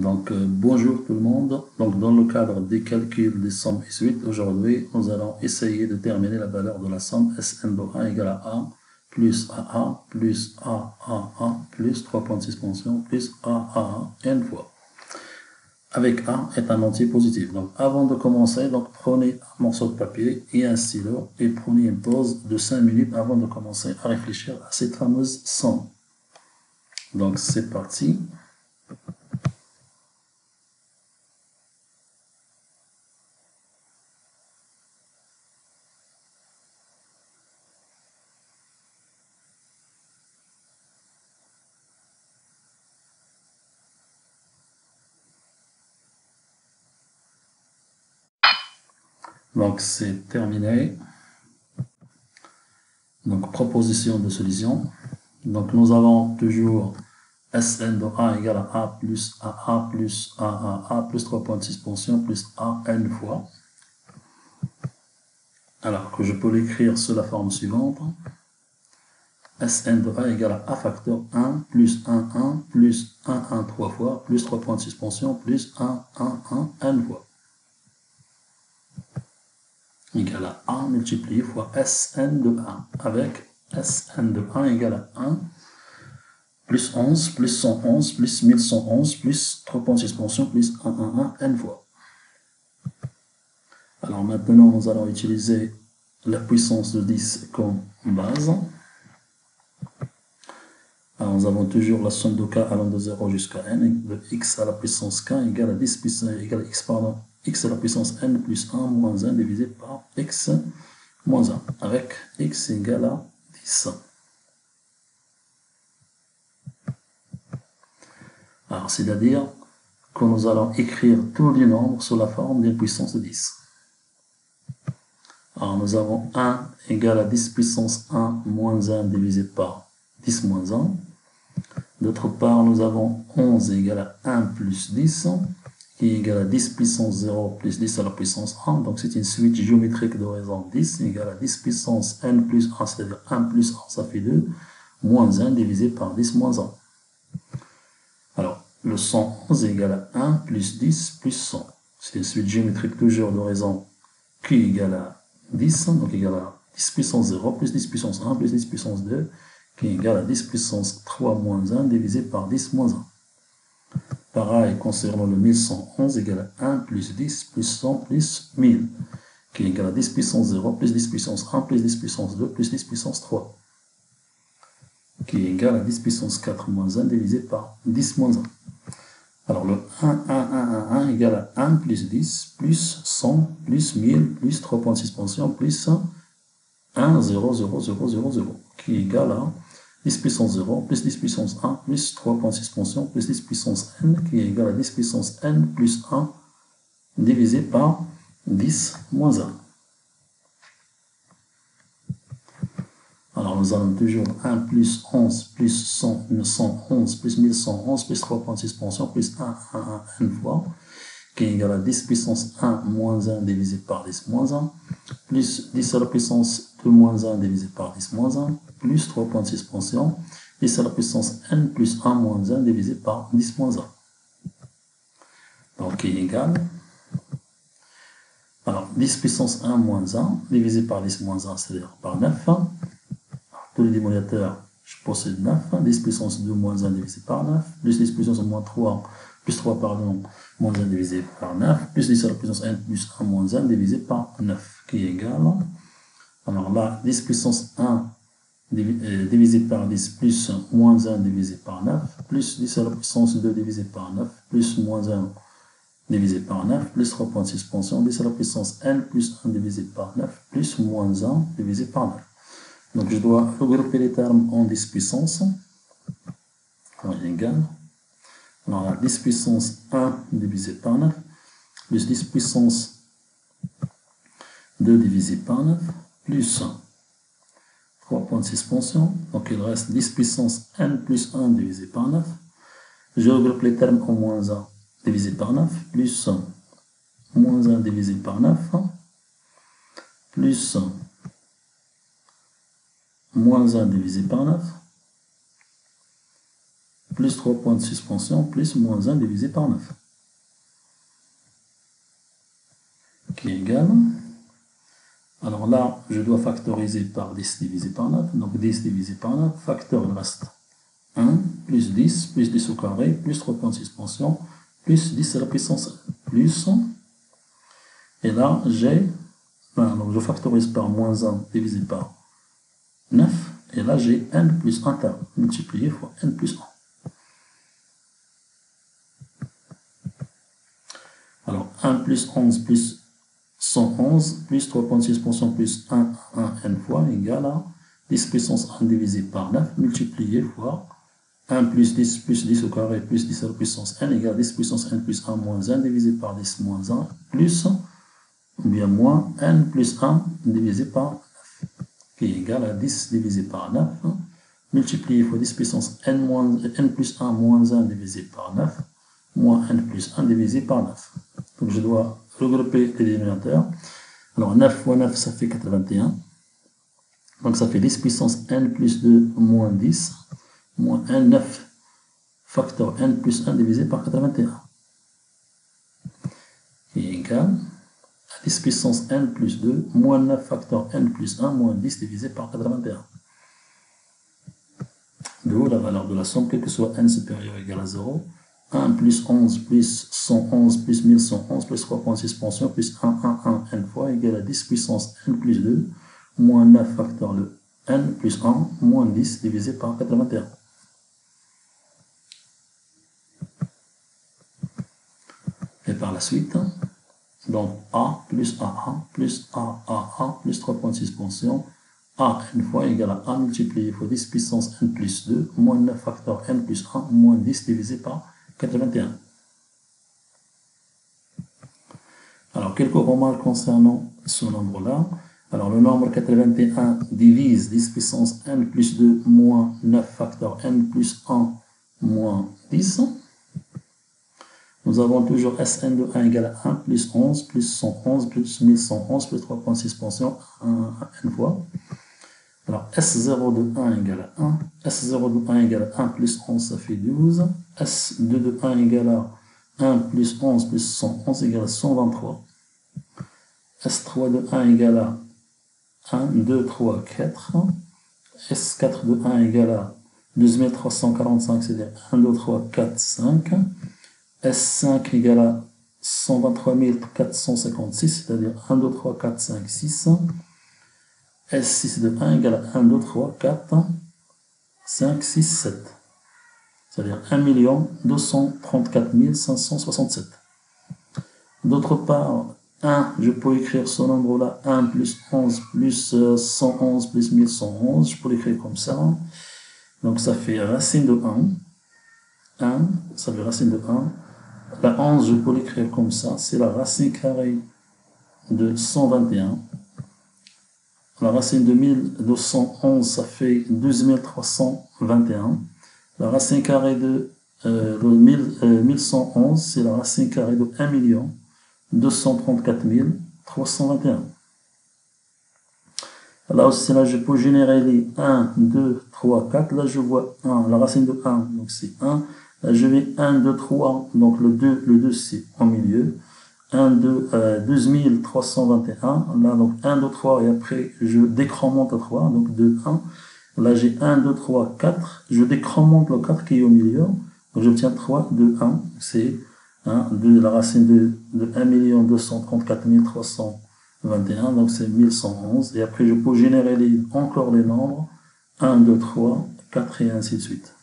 Bonjour tout le monde. Donc, dans le cadre des calculs des sommes et suites, aujourd'hui, nous allons essayer de déterminer la valeur de la somme Sn de A égale à A plus AA plus AAA plus 3 points de suspension plus AAA n fois. Avec A est un entier positif. Donc, avant de commencer, prenez un morceau de papier et un stylo et prenez une pause de 5 minutes avant de commencer à réfléchir à cette fameuse somme. Donc, c'est parti. Donc, c'est terminé. Donc, proposition de solution. Donc, nous avons toujours Sn de A égale à A plus AA plus AAA plus 3 points de suspension plus A n fois. Alors que je peux l'écrire sous la forme suivante. Sn de A égale à A facteur 1 plus 1, 1 plus 1, 1 3 fois plus 3 points de suspension plus 1, 1, 1 n fois. Égale à A multiplié fois Sn de A avec Sn de A égale à 1 plus 11 plus 111 plus 1111 plus 3 points de suspension plus 1, 1, 1 n fois. Alors maintenant, nous allons utiliser la puissance de 10 comme base. Alors, nous avons toujours la somme de k allant de 0 jusqu'à n, de x à la puissance k égale à 10 puissance, égale à x à la puissance n plus 1 moins 1 divisé par x moins 1, avec x égale à 10. Alors, c'est-à-dire que nous allons écrire tous les nombres sous la forme d'une puissance de 10. Alors, nous avons 1 égale à 10 puissance 1 moins 1 divisé par 10 moins 1. D'autre part, nous avons 11 égale à 1 plus 10, qui est égal à 10 puissance 0 plus 10 à la puissance 1. Donc, c'est une suite géométrique de raison 10 égale à 10 puissance n plus 1, c'est-à-dire 1 plus 1, ça fait 2, moins 1 divisé par 10 moins 1. Alors, le 111 égale à 1 plus 10 plus 100. C'est une suite géométrique toujours de raison q égale à 10, donc égale à 10 puissance 0 plus 10 puissance 1 plus 10 puissance 2, qui est égal à 10 puissance 3 moins 1 divisé par 10 moins 1. Pareil, concernant le 1111 égale à 1 plus 10 plus 100 plus 1000, qui est égal à 10 puissance 0 plus 10 puissance 1 plus 10 puissance 2 plus 10 puissance 3, qui est égal à 10 puissance 4 moins 1 divisé par 10 moins 1. Alors le 1, 1, 1, 1, 1 égale à 1 plus 10 plus 100 plus 1000 plus 3 points de suspension plus 1, 0, 0, 0, 0, 0, qui est égal à 10 puissance 0 plus 10 puissance 1 plus 3 points de suspension plus 10 puissance n, qui est égal à 10 puissance n plus 1 divisé par 10 moins 1. Alors nous avons toujours 1 plus 11 plus 111 plus 1111 plus 3 points de suspension plus 1, 1, 1 n fois, qui est égal à 10 puissance 1 moins 1 divisé par 10 moins 1, plus 10 à la puissance 2 moins 1 divisé par 10 moins 1, plus 3 points de suspension, 10 à la puissance n plus 1 moins 1 divisé par 10 moins 1. Donc, qui est égal. Alors, 10 puissance 1 moins 1 divisé par 10 moins 1, c'est-à-dire par 9. Alors, tous les dénominateurs, je possède 9. 10 puissance 2 moins 1 divisé par 9, plus 10 puissance moins 3, plus 3, pardon, moins 1 divisé par 9, plus 10 à la puissance n plus 1 moins 1 divisé par 9, qui est égal. Alors là, 10 puissance 1 divisé par 10 plus moins 1 divisé par 9, plus 10 à la puissance 2 divisé par 9, plus moins 1 divisé par 9, plus 3 points de suspension, 10 à la puissance n plus 1 divisé par 9, plus moins 1 divisé par 9. Donc je dois regrouper les termes en 10 puissance. Alors, égal. Alors, 10 puissance 1 divisé par 9, plus 10 puissance 2 divisé par 9, plus 3 points de suspension. Donc, il reste 10 puissance n plus 1 divisé par 9. Je regroupe les termes en moins 1 divisé par 9, plus moins 1 divisé par 9, plus moins 1 divisé par 9, plus 3 points de suspension, plus moins 1 divisé par 9. Qui est égal. Alors là, je dois factoriser par 10 divisé par 9. Donc 10 divisé par 9, facteur, il reste 1, plus 10 au carré, plus 3 points de suspension, plus 10 à la puissance plus. Et là, j'ai, donc je factorise par moins 1 divisé par 9. Et là, j'ai n plus 1 terme multiplié fois n plus 1. Alors 1 plus 11 plus 111 plus 3 points de suspension plus 1 n fois égale à 10 puissance 1 divisé par 9 multiplié fois 1 plus 10 au carré plus 10 à la puissance n égale 10 puissance n plus 1 moins 1 divisé par 10 moins 1 plus ou bien moins n plus 1 divisé par 9 qui est égal à 10 divisé par 9 multiplié fois 10 puissance n plus 1 moins 1 divisé par 9 moins n plus 1 divisé par 9. Donc je dois regrouper les dénominateurs. Alors 9 fois 9 ça fait 81. Donc ça fait 10 puissance n plus 2 moins 10 moins n 9 facteur n plus 1 divisé par 81. Qui est égal à 10 puissance n plus 2 moins 9 facteur n plus 1 moins 10 divisé par 81. D'où la valeur de la somme, quel que soit n supérieur ou égal à 0. 1 plus 11 plus 111 plus 1111 plus 3 points de suspension plus 1 n fois égale à 10 puissance n plus 2 moins 9 facteur de n plus 1 moins 10 divisé par 81. Et par la suite, donc A plus AA plus AAA plus 3 points de suspension A n fois égale à A multiplié fois 10 puissance n plus 2 moins 9 facteur n plus 1 moins 10 divisé par 81. Alors, quelques remarques concernant ce nombre-là. Alors, le nombre 81 divise 10 puissance n plus 2 moins 9 facteur n plus 1 moins 10. Nous avons toujours Sn de 1 égale à 1 plus 11 plus 111 plus 1111 plus 3 points de suspension n fois. Alors, S0 de 1 égale à 1, S0 de 1 égale à 1 plus 11, ça fait 12, S2 de 1 égale à 1 plus 11 plus 111 égale à 123, S3 de 1 égale à 1, 2, 3, 4, S4 de 1 égale à 12345, c'est-à-dire 1, 2, 3, 4, 5, S5 égale à 123 456, c'est-à-dire 1, 2, 3, 4, 5, 6, S6 de 1 égale à 1, 2, 3, 4, 5, 6, 7. C'est-à-dire 1 234 567. D'autre part, 1, je peux écrire ce nombre-là, 1 plus 11 plus 111 plus 1111. Je peux l'écrire comme ça. Donc ça fait racine de 1. 1, ça fait racine de 1. La 11, je peux l'écrire comme ça. C'est la racine carrée de 121. La racine de 1211, ça fait 12 321. La racine carrée de 1111, c'est la racine carrée de 1 234 321. Là aussi, là, je peux générer les 1, 2, 3, 4. Là, je vois 1, la racine de 1, donc c'est 1. Là, je mets 1, 2, 3, donc le 2 c'est au milieu. 1, 2, 12 321, là, donc 1, 2, 3, et après, je décremente à 3, donc 2, 1. Là, j'ai 1, 2, 3, 4, je décremente le 4 qui est au milieu, donc j'obtiens 3, 2, 1, c'est la racine de 1 234 321, donc c'est 1111, et après, je peux générer encore les nombres, 1, 2, 3, 4, et ainsi de suite.